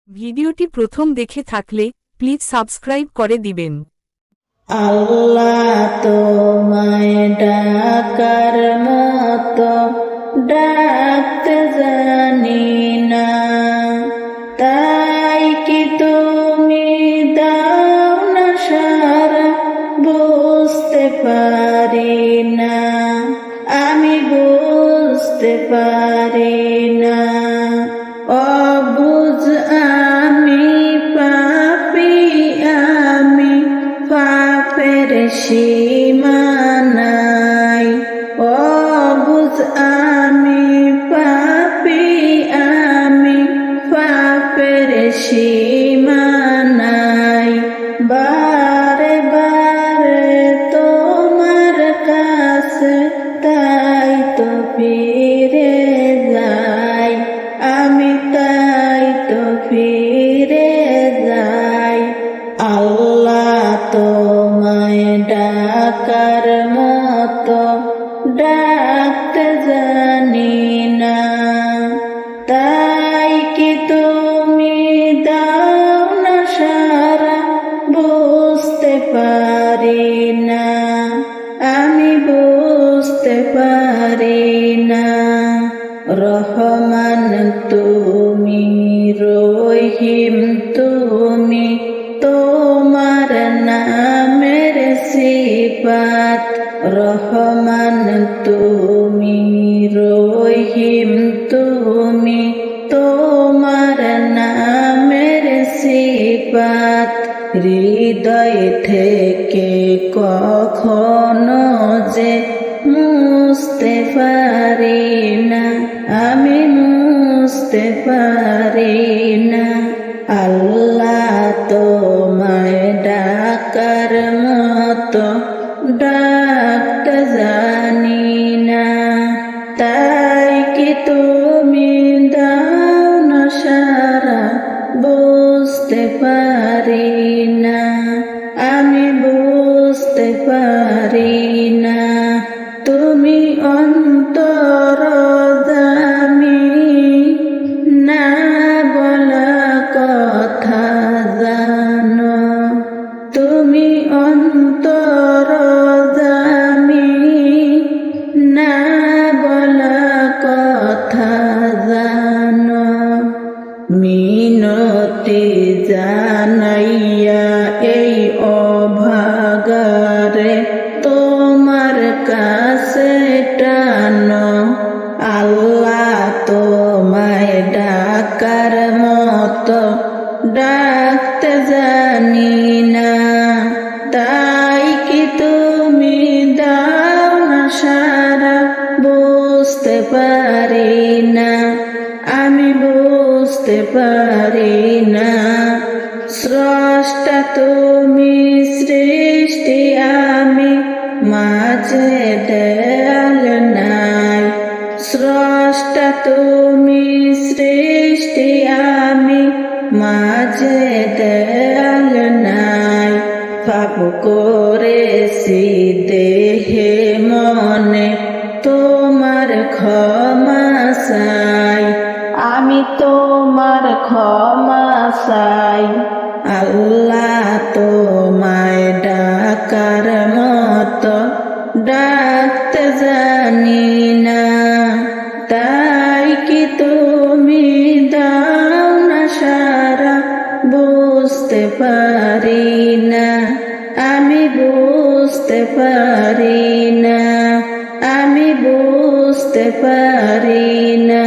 ভিডিওটি প্রথম দেখে থাকলে প্লিজ সাবস্ক্রাইব করে দিবেন। আল্লাহ তোমায় ডাকার মতো ডাকতে জানি না, তাই কি তুমি দাও না সারা, বুঝতে পারি না, আমি বুঝতে পারি না। অবুঝ আমি পাপী, আমি পাপের সীমানায়। অবুঝ আমি পাপী, আমি পাপের সীমানায়। বারে বারে তোমার কাছে তাই তো ফিরে যাই, আমি তাই তো ফিরে যাই। আল্লাহ তোমায় ডাকার মতো ডাকতে জানি না, তাই কি তুমি দাও না সারা, বুঝতে পারি না, আমি বুঝতে পারি না। রহমান তুমি, রহিম তুমি, তোমার নামের সিফাত। রহমান তুমি, রহিম তুমি, তোমার নামের সিফাত। হৃদয় থেকে কখনো যে মুছতে পারি না, আমি মুছতে পারি না। আল্লাহ তোমায় ডাকার মতো ডাকতে জানি না, তাই কি তুমি দাও না সারা, বুঝতে পারি না, আমি বুঝতে পারি না। তুমি অন্তরজামি, না বলা কথা জানো। তুমি অন্তরজামি, না বলা কথা জানো। মিনতি জানাইয়া এই অভাগারে তোমার কাছে টানো। আল্লাহ তোমায় ডাকার মতো ডাকতে জানি না, তাই কি তুমি দাও না সারা, বুঝতে পারি না, আমি বুঝতে পারি না। স্রষ্টা তুমি, সৃষ্টি আমি, মাঝে দেয়াল নাই। স্রষ্টা তুমি, সৃষ্টি আমি, মাঝে দেয়াল নাই। পাপ করেছি দেহে মনে, তোমার ক্ষমা চাই, আমি তোমার ক্ষমা চাই। আল্লাহ তোমায় ডাকার মতো ডাকতে জানি না, তাই কি তুমি দাও না সারা, বুঝতে পারি না, আমি বুঝতে পারি না, আমি বুঝতে পারি না।